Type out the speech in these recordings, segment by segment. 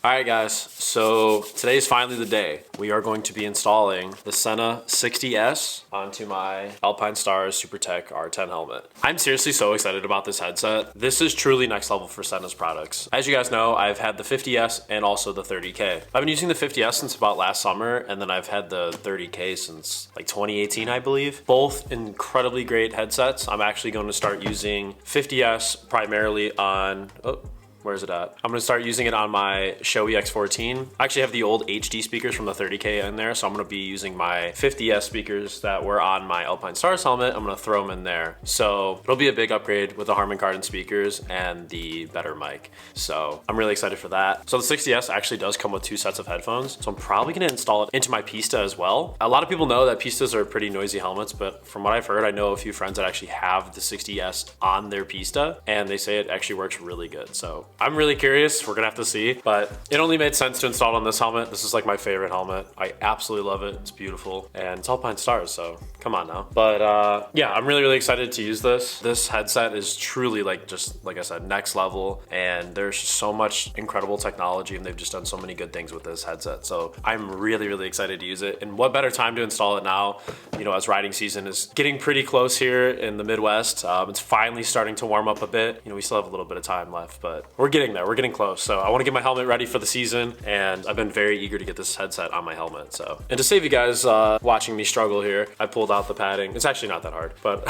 All right, guys, so today's finally the day. We are going to be installing the SENA 60S onto my Alpine Stars SuperTech R10 helmet. I'm seriously so excited about this headset. This is truly next level for SENA's products. As you guys know, I've had the 50S and also the 30K. I've been using the 50S since about last summer, and then I've had the 30K since like 2018, I believe. Both incredibly great headsets. I'm actually going to start using 50S primarily on, where's it at? I'm gonna start using it on my Shoei X14. I actually have the old HD speakers from the 30K in there, so I'm gonna be using my 50S speakers that were on my Alpine Stars helmet. I'm gonna throw them in there. So it'll be a big upgrade with the Harman Kardon speakers and the better mic. So I'm really excited for that. So the 60S actually does come with 2 sets of headphones. So I'm probably gonna install it into my Pista as well. A lot of people know that Pistas are pretty noisy helmets, but from what I've heard, I know a few friends that actually have the 60S on their Pista, and they say it actually works really good. So I'm really curious. We're gonna have to see, but it only made sense to install it on this helmet. This is like my favorite helmet. I absolutely love it. It's beautiful, and it's Alpine Stars, so come on now. But yeah, I'm really excited to use this. This headset is truly just like I said, next level, and there's just so much incredible technology, and they've just done so many good things with this headset. So I'm really excited to use it. And what better time to install it now, you know, as riding season is getting pretty close here in the Midwest. It's finally starting to warm up a bit. You know, we still have a little bit of time left, but we're getting there. We're getting close. So I want to get my helmet ready for the season, and I've been very eager to get this headset on my helmet. So, and to save you guys watching me struggle here, I pulled out the padding. It's actually not that hard, but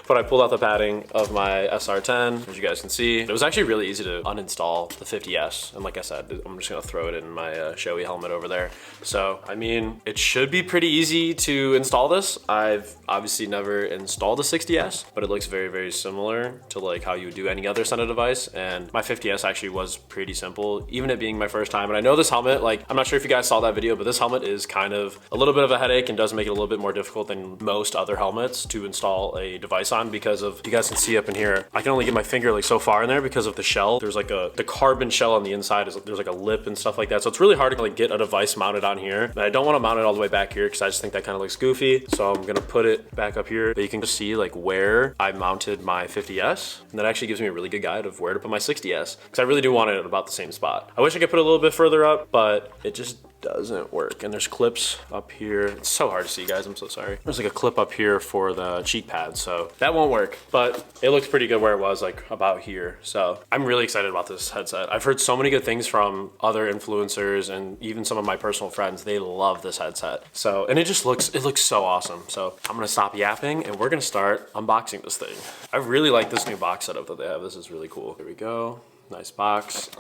but I pulled out the padding of my SR10, as you guys can see. It was actually really easy to uninstall the 50S, and like I said, I'm just gonna throw it in my Shoei helmet over there. So I mean, it should be pretty easy to install this. I've obviously never installed a 60S, but it looks very similar to like how you would do any other SENA device, and my 50S actually was pretty simple, even it being my first time. And I know this helmet, like, I'm not sure if you guys saw that video, but this helmet is kind of a little bit of a headache and does make it a little bit more difficult than most other helmets to install a device on, because of, you guys can see up in here, I can only get my finger like so far in there because of the shell. There's like the carbon shell on the inside, there's like a lip and stuff like that. So it's really hard to like get a device mounted on here. And I don't want to mount it all the way back here because I just think that kind of looks goofy. So I'm gonna put it back up here, but you can just see like where I mounted my 50S. And that actually gives me a really good guide of where to put my 60S, because I really do want it at about the same spot. I wish I could put it a little bit further up, but it just doesn't work. And there's clips up here. It's so hard to see, guys. I'm so sorry. There's like a clip up here for the cheek pad, so that won't work, but it looks pretty good where it was, like about here. So I'm really excited about this headset. I've heard so many good things from other influencers and even some of my personal friends. They love this headset. So, and it looks so awesome. So I'm gonna stop yapping and we're gonna start unboxing this thing. I really like this new box setup that they have. This is really cool. Here we go. Nice box.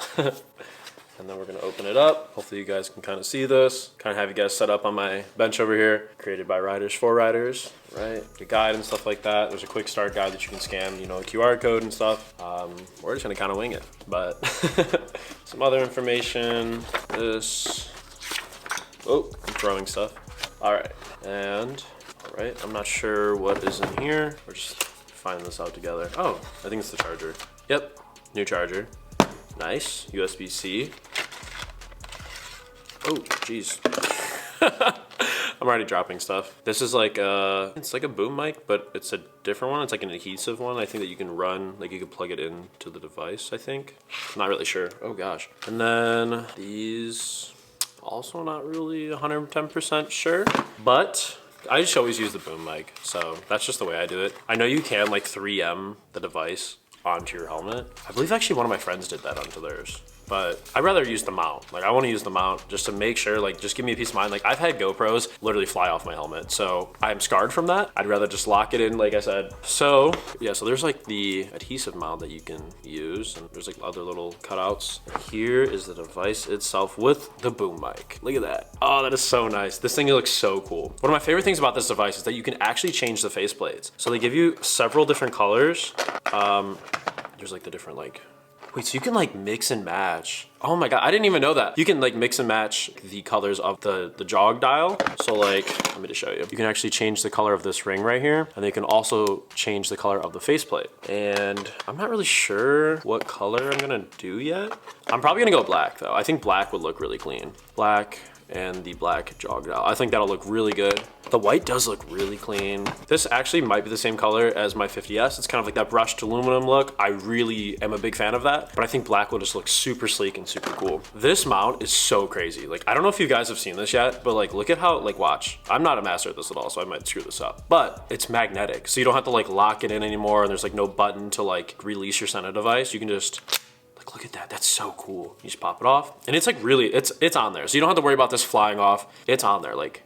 And then we're gonna open it up. Hopefully you guys can kind of see this. Kind of have you guys set up on my bench over here. Created by Riders for Riders, right? The guide and stuff like that. There's a quick start guide that you can scan, you know, a QR code and stuff. We're just gonna kind of wing it, but some other information. This, oh, I'm throwing stuff. All right, and all right, I'm not sure what is in here. We're just finding this out together. Oh, I think it's the charger. Yep, new charger. Nice, USB-C. Oh, jeez. I'm already dropping stuff. This is like it's like a boom mic, but it's a different one. It's like an adhesive one, I think, that you can run, like you can plug it into the device, I think. I'm not really sure. Oh gosh. And then these, also not really 110% sure, but I just always use the boom mic. So that's just the way I do it. I know you can like 3M the device onto your helmet. I believe actually one of my friends did that onto theirs, but I'd rather use the mount. Like I want to use the mount just to make sure, like, just give me a peace of mind. Like I've had GoPros literally fly off my helmet, so I'm scarred from that. I'd rather just lock it in, like I said. So yeah, so there's like the adhesive mount that you can use, and there's like other little cutouts. Here is the device itself with the boom mic. Look at that. Oh, that is so nice. This thing looks so cool. One of my favorite things about this device is that you can actually change the faceplates. So they give you several different colors. There's like the different like, wait, so you can like mix and match. Oh my God, I didn't even know that. You can like mix and match the colors of the jog dial. So like, let me just show you. You can actually change the color of this ring right here, and then you can also change the color of the faceplate. And I'm not really sure what color I'm gonna do yet. I'm probably gonna go black though. I think black would look really clean. Black. and the black jogged out. I think that'll look really good. The white does look really clean. This actually might be the same color as my 50S. It's kind of like that brushed aluminum look. I really am a big fan of that, but I think black will just look super sleek and super cool. This mount is so crazy. Like, I don't know if you guys have seen this yet, but like, look at how, like, watch. I'm not a master at this at all, so I might screw this up, but it's magnetic. So you don't have to like lock it in anymore, and there's like no button to like release your SENA device. You can just, like, look at that. That's so cool. You just pop it off, and it's like really, it's on there. So you don't have to worry about this flying off. It's on there, like,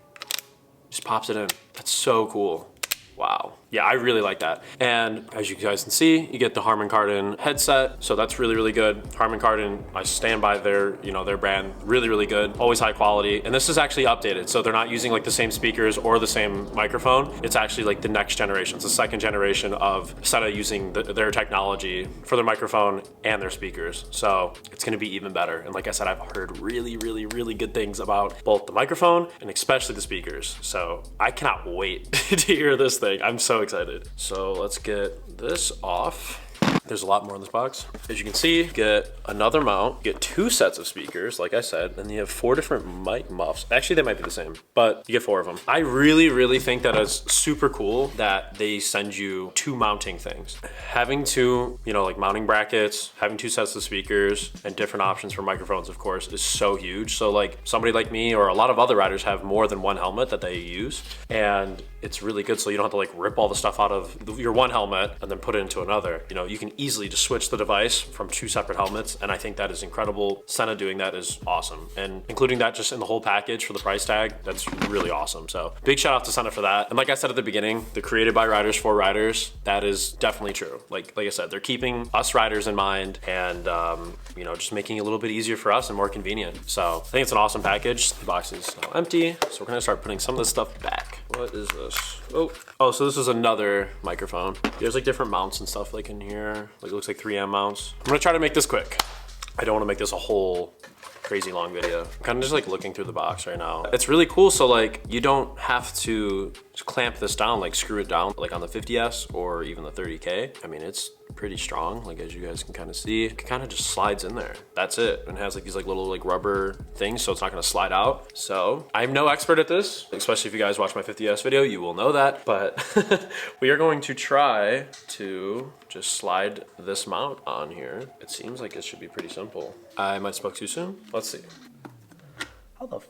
just pops it in. That's so cool. Wow. Yeah, I really like that. And as you guys can see, you get the Harman Kardon headset. So that's really, really good. Harman Kardon, I stand by their, you know, their brand, really, really good. Always high quality. And this is actually updated. So they're not using like the same speakers or the same microphone. It's actually like the next generation. It's the second generation of SENA using their technology for their microphone and their speakers. So it's gonna be even better. And like I said, I've heard really, really, really good things about both the microphone and especially the speakers. So I cannot wait to hear this thing. I'm so excited. So let's get this off. There's a lot more in this box. As you can see, get another mount, get 2 sets of speakers, like I said, and you have 4 different mic muffs. Actually, they might be the same, but you get 4 of them. I really, really think that it's super cool that they send you 2 mounting things. Having 2, you know, like mounting brackets, having 2 sets of speakers, and different options for microphones, of course, is so huge. So like somebody like me or a lot of other riders have more than 1 helmet that they use, and it's really good so you don't have to like rip all the stuff out of your one helmet and then put it into another. You know, you can easily just switch the device from 2 separate helmets, and I think that is incredible. SENA doing that is awesome, and including that just in the whole package for the price tag, that's really awesome. So big shout out to SENA for that. And like I said at the beginning, they're created by riders for riders. That is definitely true. Like I said, they're keeping us riders in mind, and you know, just making it a little bit easier for us and more convenient. So I think it's an awesome package. The box is now empty, so we're gonna start putting some of this stuff back. What is this? Oh, so this is another microphone. There's like different mounts and stuff like in here. Like it looks like 3M mounts. I'm gonna try to make this quick. I don't wanna make this a whole crazy long video. I'm kind of just like looking through the box right now. It's really cool. So like you don't have to clamp this down, like screw it down like on the 50S or even the 30K. I mean, it's pretty strong. Like as you guys can kind of see, it kind of just slides in there. That's it. And it has like these like little like rubber things, so it's not gonna slide out. So I'm no expert at this, especially if you guys watch my 50S video, you will know that. But we are going to try to just slide this mount on here. It seems like it should be pretty simple. I might have spoke too soon. Let's see. How the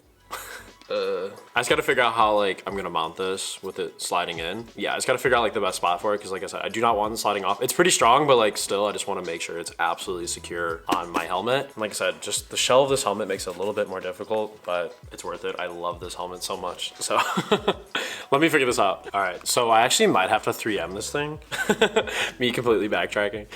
I just gotta figure out how like I'm gonna mount this with it sliding in. Yeah, I just gotta figure out like the best spot for it, because like I said, I do not want it sliding off. It's pretty strong, but like still, I just want to make sure it's absolutely secure on my helmet. And like I said, just the shell of this helmet makes it a little bit more difficult, but it's worth it. I love this helmet so much. So let me figure this out. All right, so I actually might have to 3M this thing. Me completely backtracking.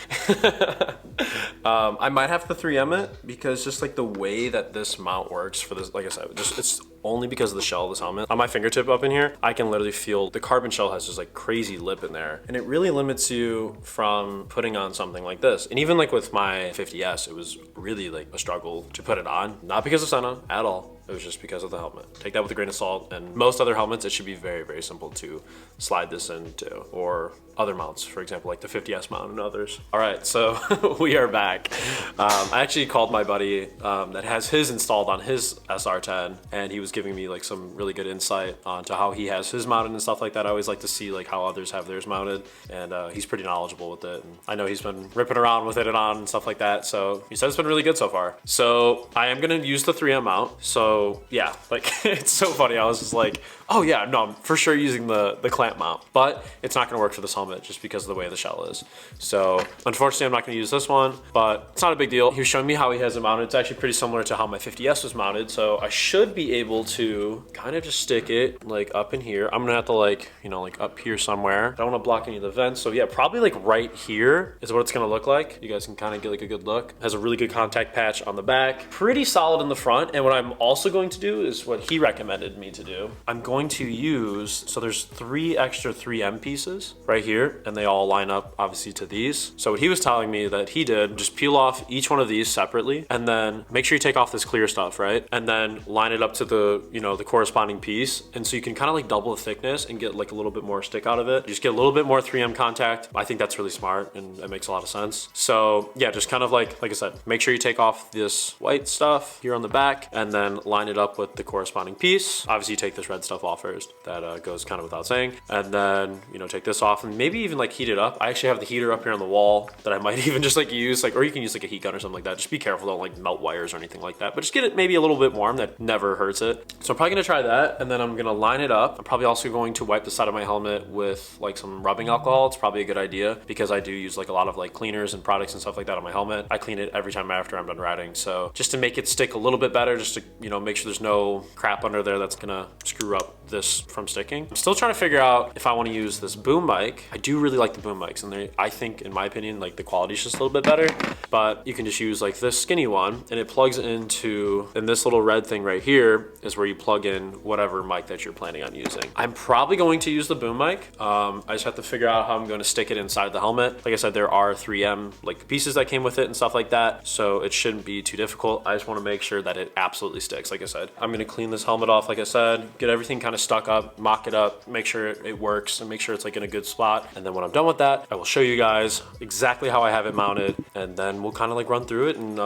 I might have to 3M it because just like the way that this mount works for this, like I said, just it's only because of the shell of this helmet. On my fingertip up in here, I can literally feel the carbon shell has this like crazy lip in there, and it really limits you from putting on something like this. And even like with my 50S, it was really like a struggle to put it on, not because of SENA at all. It was just because of the helmet. Take that with a grain of salt. And most other helmets, it should be very, very simple to slide this into, or other mounts, for example, like the 50S mount and others. All right, so we are back. I actually called my buddy that has his installed on his SR10, and he was giving me like some really good insight onto how he has his mounted and stuff like that. I always like to see like how others have theirs mounted, and he's pretty knowledgeable with it. And I know he's been ripping around with it and on and stuff like that. So he said it's been really good so far. So I am gonna use the 3M mount. So yeah, like it's so funny. I was just like, oh yeah, no, I'm for sure using the clamp mount, but it's not gonna work for this helmet just because of the way the shell is. So unfortunately, I'm not gonna use this one, but it's not a big deal. He was showing me how he has it mounted. It's actually pretty similar to how my 50S was mounted. So I should be able to kind of just stick it like up in here. I'm gonna have to like, you know, like up here somewhere. I don't wanna block any of the vents. So yeah, probably like right here is what it's gonna look like. You guys can kind of get like a good look. It has a really good contact patch on the back. Pretty solid in the front. And what I'm also going to do is what he recommended me to do. I'm going going to use, so there's 3 extra 3M pieces right here, and they all line up obviously to these. So what he was telling me that he did, just peel off each one of these separately, and then make sure you take off this clear stuff, right? And then line it up to the, you know, the corresponding piece. And so you can kind of like double the thickness and get like a little bit more stick out of it. You just get a little bit more 3M contact. I think that's really smart and it makes a lot of sense. So yeah, just kind of like I said, make sure you take off this white stuff here on the back and then line it up with the corresponding piece. Obviously you take this red stuff off first. That goes kind of without saying. And then, you know, take this off and maybe even like heat it up. I actually have the heater up here on the wall that I might even just like use, like, or you can use like a heat gun or something like that. Just be careful, don't like melt wires or anything like that, but just get it maybe a little bit warm. That never hurts it. So I'm probably gonna try that, and then I'm gonna line it up. I'm probably also going to wipe the side of my helmet with like some rubbing alcohol. It's probably a good idea because I do use like a lot of like cleaners and products and stuff like that on my helmet. I clean it every time after I'm done riding. So just to make it stick a little bit better, just to, you know, make sure there's no crap under there that's gonna screw up this from sticking. I'm still trying to figure out if I want to use this boom mic. I do really like the boom mics, and I think in my opinion like the quality is just a little bit better, but you can just use like this skinny one and it plugs into, and this little red thing right here is where you plug in whatever mic that you're planning on using. I'm probably going to use the boom mic. I just have to figure out how I'm going to stick it inside the helmet. Like I said, there are 3M like pieces that came with it and stuff like that, so it shouldn't be too difficult. I just want to make sure that it absolutely sticks. Like I said, I'm going to clean this helmet off, like I said, get everything kind of stuck up, mock it up, make sure it works, and make sure it's like in a good spot. And then when I'm done with that, I will show you guys exactly how I have it mounted, and then we'll kind of like run through it and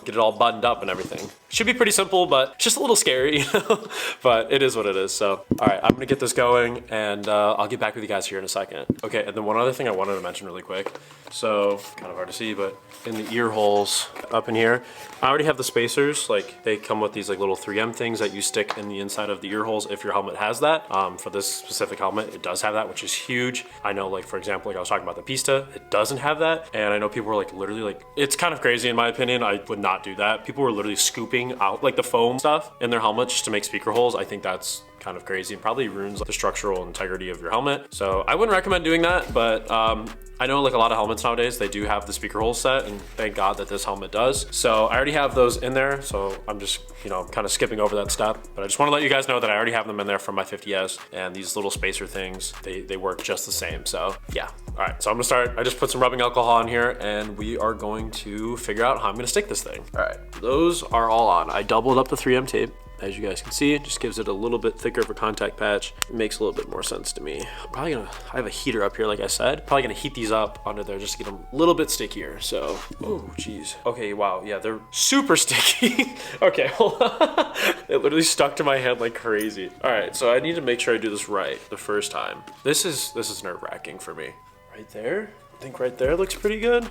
get it all buttoned up and everything. Should be pretty simple, but it's just a little scary, you know? But it is what it is. So, all right, I'm gonna get this going, and I'll get back with you guys here in a second. Okay, and then one other thing I wanted to mention really quick. So, kind of hard to see, but in the ear holes up in here, I already have the spacers. Like, they come with these like little 3M things that you stick in the inside of the ear holes if your helmet has that. For this specific helmet, it does have that, which is huge. I know, like, for example, like I was talking about the Pista, it doesn't have that. And I know people were like literally like, it's kind of crazy in my opinion. I would not do that. People were literally scooping out like the foam stuff in their helmets just to make speaker holes. I think that's kind of crazy and probably ruins like, the structural integrity of your helmet. So I wouldn't recommend doing that, but I know like a lot of helmets nowadays, they do have the speaker hole set, and thank God that this helmet does. So I already have those in there, so I'm just, you know, kind of skipping over that step. But I just want to let you guys know that I already have them in there from my 50S, and these little spacer things, they work just the same. So yeah, all right, so I'm gonna start. I just put some rubbing alcohol on here, and we are going to figure out how I'm gonna stick this thing. All right, those are all on. I doubled up the 3M tape. As you guys can see, it just gives it a little bit thicker of a contact patch. It makes a little bit more sense to me. I have a heater up here, like I said. Probably gonna heat these up under there just to get them a little bit stickier. So, oh geez. Okay, wow, yeah, they're super sticky. Okay, hold on. It literally stuck to my hand like crazy. All right, so I need to make sure I do this right the first time. This is nerve-wracking for me. Right there, I think right there looks pretty good.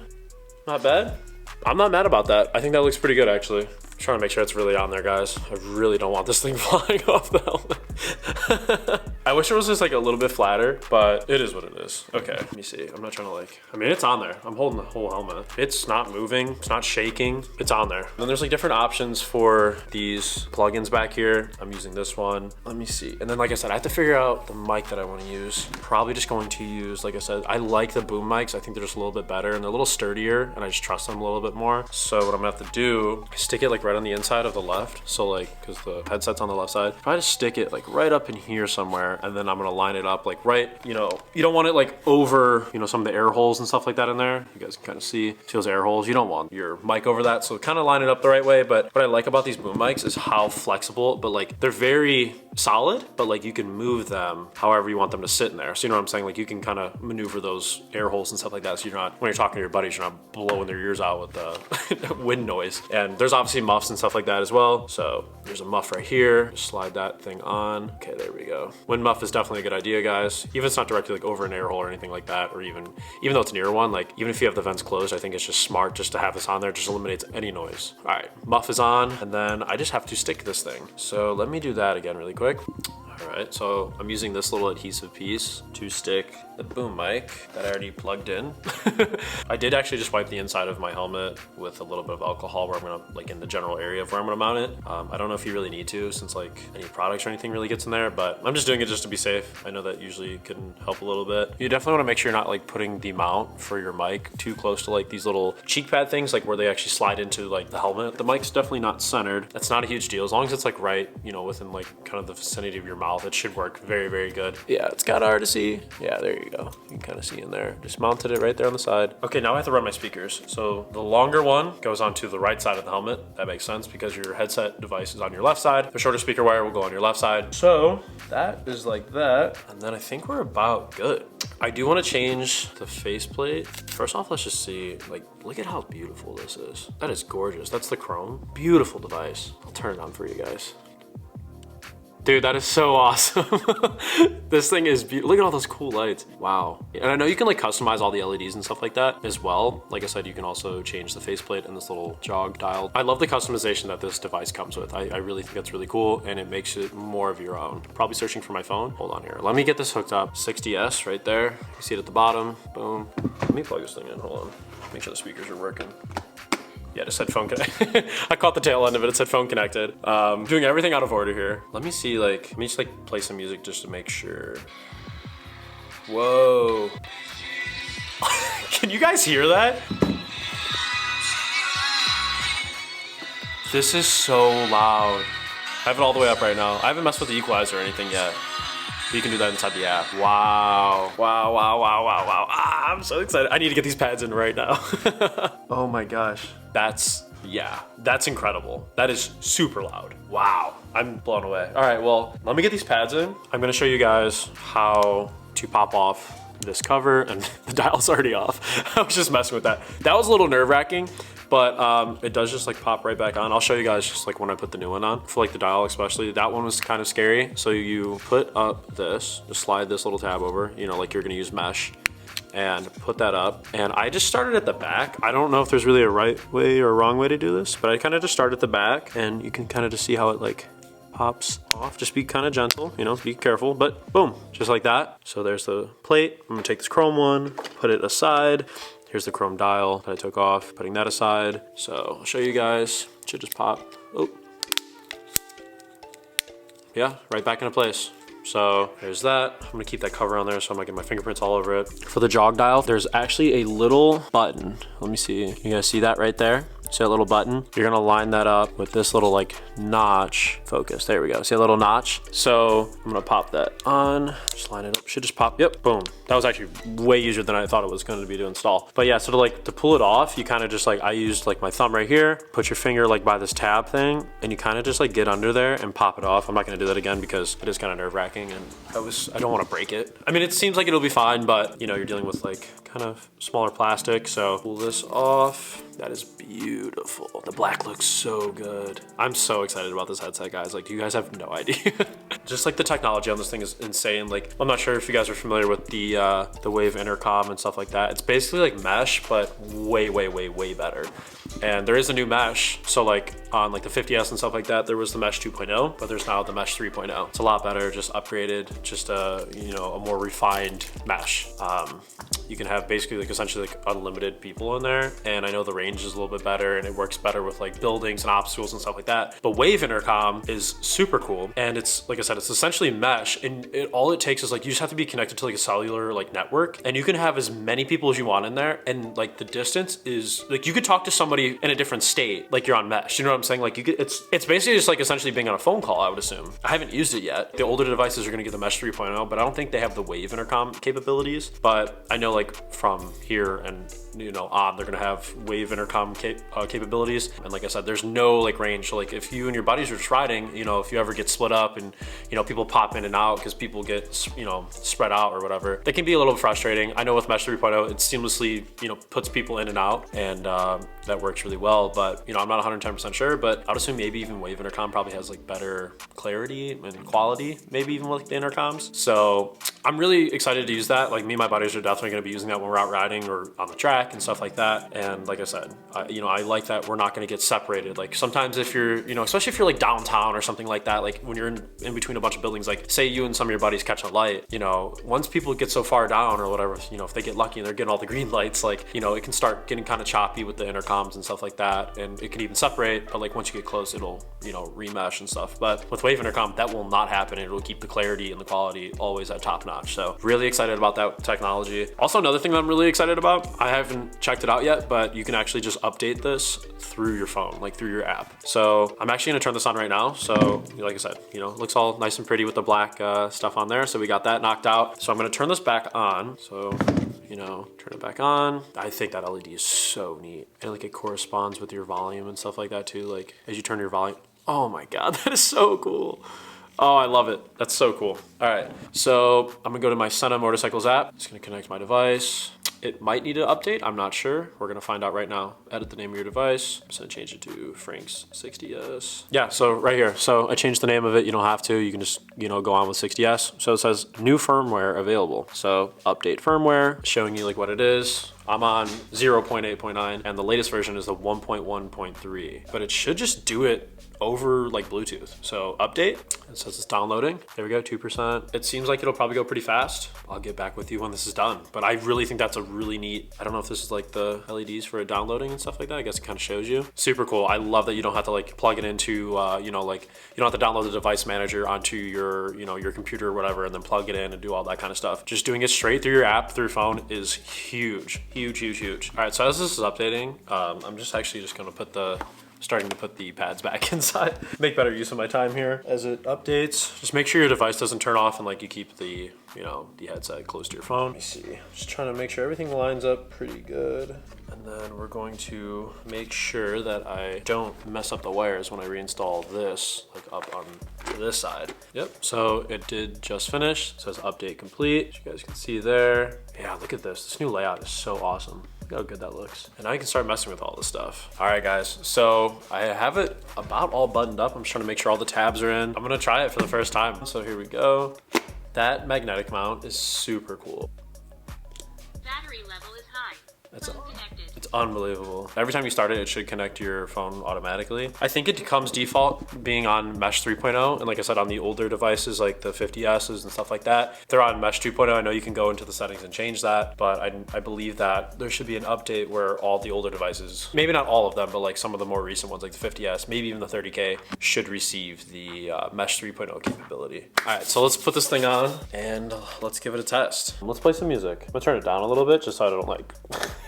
Not bad. I'm not mad about that. I think that looks pretty good actually. Trying to make sure it's really on there, guys. I really don't want this thing flying off the helmet. I wish it was just like a little bit flatter, but it is what it is. Okay, let me see. I'm not trying to like, I mean, it's on there. I'm holding the whole helmet. It's not moving. It's not shaking. It's on there. And then there's like different options for these plugins back here. I'm using this one. Let me see. And then, like I said, I have to figure out the mic that I want to use. Probably just going to use, like I said, I like the boom mics. I think they're just a little bit better and they're a little sturdier, and I just trust them a little bit more. So what I'm gonna have to do is stick it like right on the inside of the left. So like, cause the headset's on the left side, try to stick it like right up in here somewhere. And then I'm gonna line it up like right, you know, you don't want it like over, you know, some of the air holes and stuff like that in there. You guys can kind of see those air holes. You don't want your mic over that. So kind of line it up the right way. But what I like about these boom mics is how flexible, but like they're very solid, but like you can move them however you want them to sit in there. So you know what I'm saying? Like you can kind of maneuver those air holes and stuff like that. So you're not, when you're talking to your buddies, you're not blowing their ears out with the wind noise. And there's obviously muffs and stuff like that as well. So there's a muff right here. Just slide that thing on. Okay, there we go. Wind muff is definitely a good idea, guys. Even if it's not directly like over an air hole or anything like that, or even though it's near one, like even if you have the vents closed, I think it's just smart just to have this on there. Just eliminates any noise. All right, muff is on, and then I just have to stick this thing. So let me do that again really quick. All right, so I'm using this little adhesive piece to stick the boom mic that I already plugged in. I did actually just wipe the inside of my helmet with a little bit of alcohol where I'm gonna, like in the general area of where I'm gonna mount it. I don't know if you really need to, since like any products or anything really gets in there, but I'm just doing it just to be safe. I know that usually can help a little bit. You definitely wanna make sure you're not like putting the mount for your mic too close to like these little cheek pad things, like where they actually slide into like the helmet. The mic's definitely not centered. That's not a huge deal, as long as it's like right, you know, within like kind of the vicinity of your mouth. mouth. It should work very, very good. Yeah, it's kind of hard to see. Yeah, there you go. You can kind of see in there. Just mounted it right there on the side. Okay, now I have to run my speakers. So the longer one goes onto the right side of the helmet. That makes sense because your headset device is on your left side. The shorter speaker wire will go on your left side. So that is like that. And then I think we're about good. I do want to change the faceplate. First off, let's just see, like, look at how beautiful this is. That is gorgeous. That's the chrome. Beautiful device. I'll turn it on for you guys. Dude, that is so awesome. This thing is beautiful. Look at all those cool lights. Wow. And I know you can like customize all the LEDs and stuff like that as well. Like I said, you can also change the faceplate and this little jog dial. I love the customization that this device comes with. I really think that's really cool and it makes it more of your own. Probably searching for my phone. Hold on here. Let me get this hooked up. 60S right there. You see it at the bottom. Boom. Let me plug this thing in. Hold on. Make sure the speakers are working. Yeah, just headphone connected. I caught the tail end of it. It's headphone connected. Doing everything out of order here. Let me see, like, let me just like play some music just to make sure. Whoa. Can you guys hear that? This is so loud. I have it all the way up right now. I haven't messed with the equalizer or anything yet. You can do that inside the app. Wow. Wow, wow, wow, wow, wow. Ah, I'm so excited. I need to get these pads in right now. Oh my gosh. That's incredible. That is super loud. Wow, I'm blown away. All right, well, let me get these pads in. I'm gonna show you guys how to pop off this cover, and the dial's already off. I was just messing with that. That was a little nerve-wracking, but it does just like pop right back on. I'll show you guys just like when I put the new one on. For like the dial especially, that one was kind of scary. So you put up this, just slide this little tab over, you know, like you're gonna use mesh, and put that up. And I just started at the back. I don't know if there's really a right way or a wrong way to do this, but I kind of just start at the back and you can kind of just see how it like pops off. Just be kind of gentle, you know, be careful, but boom, just like that. So there's the plate. I'm gonna take this chrome one, put it aside. Here's the chrome dial that I took off, putting that aside. So I'll show you guys, it should just pop. Oh, yeah, right back into place. So there's that. I'm gonna keep that cover on there so I'm not getting my fingerprints all over it. For the jog dial, there's actually a little button. Let me see, you guys see that right there? See that little button? You're gonna line that up with this little like notch. Focus, there we go. See a little notch? So I'm gonna pop that on, just line it up. Should just pop, yep, boom. That was actually way easier than I thought it was gonna be to install. But yeah, so to pull it off, you kind of just like, I used like my thumb right here, put your finger like by this tab thing, and you kind of just like get under there and pop it off. I'm not gonna do that again because it is kind of nerve wracking and I don't wanna break it. I mean, it seems like it'll be fine, but you know, you're dealing with like kind of smaller plastic. So pull this off. That is beautiful. The black looks so good. I'm so excited about this headset, guys. Like, you guys have no idea. Just like the technology on this thing is insane. Like, I'm not sure if you guys are familiar with the Wave intercom and stuff like that. It's basically like mesh, but way, way, way, way better. And there is a new mesh. So like on like the 50S and stuff like that, there was the mesh 2.0, but there's now the mesh 3.0. It's a lot better, just upgraded, just you know, a more refined mesh. You can have basically like essentially like unlimited people in there. And I know the range is a little bit better and it works better with like buildings and obstacles and stuff like that. But Wave intercom is super cool. And it's, like I said, it's essentially mesh, and all it takes is like, you just have to be connected to like a cellular like network, and you can have as many people as you want in there. And like the distance is like, you could talk to somebody in a different state, like you're on mesh. You know what I'm saying? Like you could, it's basically just like essentially being on a phone call, I would assume. I haven't used it yet. The older devices are gonna get the mesh 3.0, but I don't think they have the Wave intercom capabilities. But I know like from here and you know on, they're gonna have Wave intercom capabilities. And like I said, there's no like range. So like if you and your buddies are just riding, you know, if you ever get split up and you know people pop in and out because people get, you know, spread out or whatever, that can be a little frustrating. I know with mesh 3.0 it seamlessly, you know, puts people in and out, and that works really well. But you know, I'm not 110% sure, but I would assume maybe even Wave intercom probably has like better clarity and quality, maybe even with the intercoms. So I'm really excited to use that. Like me and my buddies are definitely gonna be using that when we're out riding or on the track and stuff like that. And like I said, you know, I like that we're not gonna get separated. Like sometimes if you're, you know, especially if you're like downtown or something like that, like when you're in between a bunch of buildings, like say you and some of your buddies catch a light, you know, once people get so far down or whatever, you know, if they get lucky and they're getting all the green lights, like, you know, it can start getting kind of choppy with the intercoms and stuff like that. And it can even separate, but like once you get close, it'll, you know, remesh and stuff. But with Wave intercom, that will not happen. It'll keep the clarity and the quality always at top notch. notch. So really excited about that technology. Also, another thing that I'm really excited about, I haven't checked it out yet, but you can actually just update this through your phone, like through your app. So I'm actually gonna turn this on right now. So like I said, you know, it looks all nice and pretty with the black stuff on there. So we got that knocked out. So I'm gonna turn this back on. So, you know, turn it back on. I think that LED is so neat. And like it corresponds with your volume and stuff like that too. Like as you turn your volume, oh my God, that is so cool. Oh, I love it. That's so cool. All right, so I'm gonna go to my SENA Motorcycles app. Just gonna connect my device. It might need an update, I'm not sure. We're gonna find out right now. Edit the name of your device. I'm just gonna change it to Frank's 60S. Yeah, so right here. So I changed the name of it. You don't have to, you can just, you know, go on with 60S. So it says new firmware available. So update firmware, showing you like what it is. I'm on 0.8.9 and the latest version is the 1.1.3, but it should just do it over like Bluetooth. So update, it says it's downloading. There we go, 2%. It seems like it'll probably go pretty fast. I'll get back with you when this is done. But I really think that's a really neat, I don't know if this is like the LEDs for downloading and stuff like that. I guess it kind of shows you. Super cool. I love that you don't have to like plug it into, you know, like you don't have to download the device manager onto your, you know, your computer or whatever, and then plug it in and do all that kind of stuff. Just doing it straight through your app, through your phone is huge, huge, huge, huge. All right, so as this is updating, I'm just gonna put starting to put the pads back inside. Make better use of my time here as it updates. Just make sure your device doesn't turn off and like you keep the, you know, the headset close to your phone. Let me see, just trying to make sure everything lines up pretty good. And then we're going to make sure that I don't mess up the wires when I reinstall this, like up on this side. Yep, so it did just finish. It says update complete, as you guys can see there. Yeah, look at this. This new layout is so awesome. Look how good that looks. And now you can start messing with all this stuff. All right, guys, so I have it about all buttoned up. I'm just trying to make sure all the tabs are in. I'm gonna try it for the first time. So here we go. That magnetic mount is super cool. Battery level is high. It's unbelievable. Every time you start it, it should connect to your phone automatically. I think it comes default being on Mesh 3.0. And like I said, on the older devices, like the 50Ss and stuff like that, they're on Mesh 2.0. I know you can go into the settings and change that, but I believe that there should be an update where all the older devices, maybe not all of them, but like some of the more recent ones, like the 50S, maybe even the 30K, should receive the Mesh 3.0 capability. All right, so let's put this thing on and let's give it a test. Let's play some music. I'm gonna turn it down a little bit just so I don't like,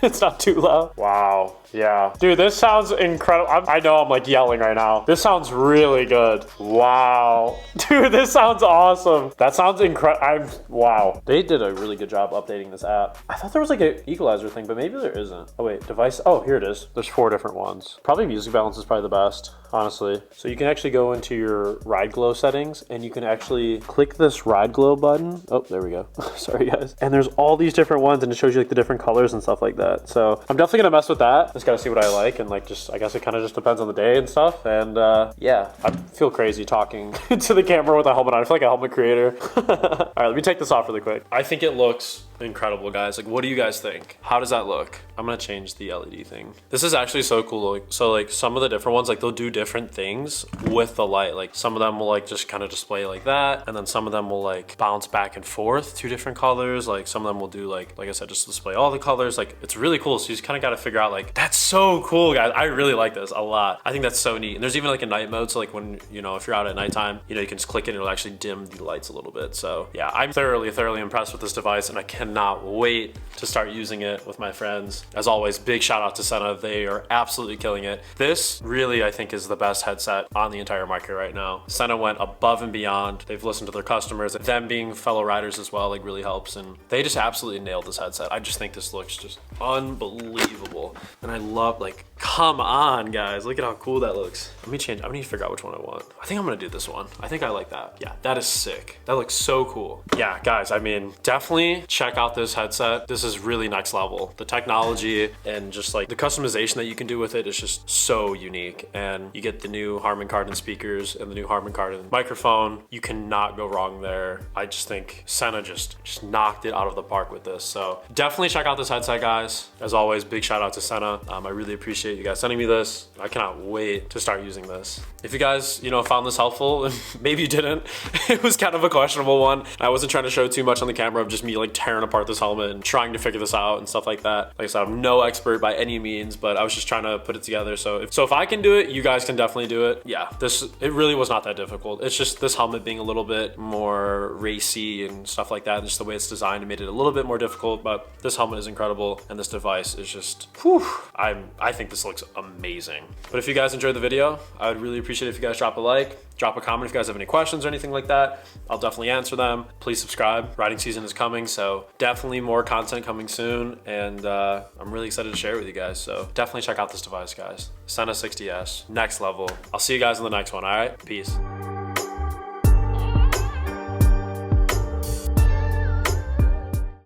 it's not too loud. Wow, yeah. Dude, this sounds incredible. I know I'm like yelling right now. This sounds really good. Wow. Dude, this sounds awesome. That sounds incredible. Wow. They did a really good job updating this app. I thought there was like an equalizer thing, but maybe there isn't. Oh wait, device. Oh, here it is. There's 4 different ones. Probably music balance is probably the best, honestly. So you can actually go into your ride glow settings and you can actually click this ride glow button. Oh, there we go. Sorry guys. And there's all these different ones and it shows you like the different colors and stuff like that. So I'm definitely gonna mess with that. Just gotta see what I like and like just, I guess it kind of just depends on the day and stuff. And yeah, I feel crazy talking to the camera with a helmet on. I feel like a helmet creator. All right, let me take this off really quick. I think it looks incredible, guys. Like, what do you guys think? How does that look? I'm gonna change the LED thing. This is actually so cool. So like some of the different ones, like they'll do different things with the light. Like some of them will like just kind of display like that. And then some of them will like bounce back and forth to different colors. Like some of them will do like I said, just display all the colors. Like it's really cool. So you just kind of got to figure out like, that's so cool, guys. I really like this a lot. I think that's so neat. And there's even like a night mode. So like when, you know, if you're out at nighttime, you know, you can just click it and it'll actually dim the lights a little bit. So yeah, I'm thoroughly impressed with this device and I cannot wait to start using it with my friends. As always, big shout out to SENA. They are absolutely killing it. This really, I think, is the best headset on the entire market right now. SENA went above and beyond. They've listened to their customers. Them being fellow riders as well, like really helps. And they just absolutely nailed this headset. I just think this looks just unbelievable. And I love, like, come on, guys. Look at how cool that looks. Let me change. I need to figure out which one I want. I think I'm gonna do this one. I think I like that. Yeah, that is sick. That looks so cool. Yeah, guys, I mean, definitely check out this headset. This is really next level. The technology and just like the customization that you can do with it is just so unique. And you get the new Harman Kardon speakers and the new Harman Kardon microphone. You cannot go wrong there. I just think SENA just knocked it out of the park with this. So definitely check out this headset, guys. As always, big shout out to SENA. I really appreciate you guys sending me this. I cannot wait to start using this. If you guys, you know, found this helpful, and maybe you didn't, it was kind of a questionable one. I wasn't trying to show too much on the camera of just me like tearing tearing apart this helmet and trying to figure this out and stuff like that. Like I said, I'm no expert by any means, but I was just trying to put it together. So if I can do it, you guys can definitely do it. Yeah, it really was not that difficult. It's just this helmet being a little bit more racy and stuff like that. And just the way it's designed, it made it a little bit more difficult, but this helmet is incredible. And this device is just, whew, I think this looks amazing. But if you guys enjoyed the video, I would really appreciate it if you guys drop a like, drop a comment if you guys have any questions or anything like that. I'll definitely answer them. Please subscribe. Riding season is coming, so definitely more content coming soon. And I'm really excited to share it with you guys. So definitely check out this device, guys. SENA 60S, next level. I'll see you guys in the next one, all right? Peace.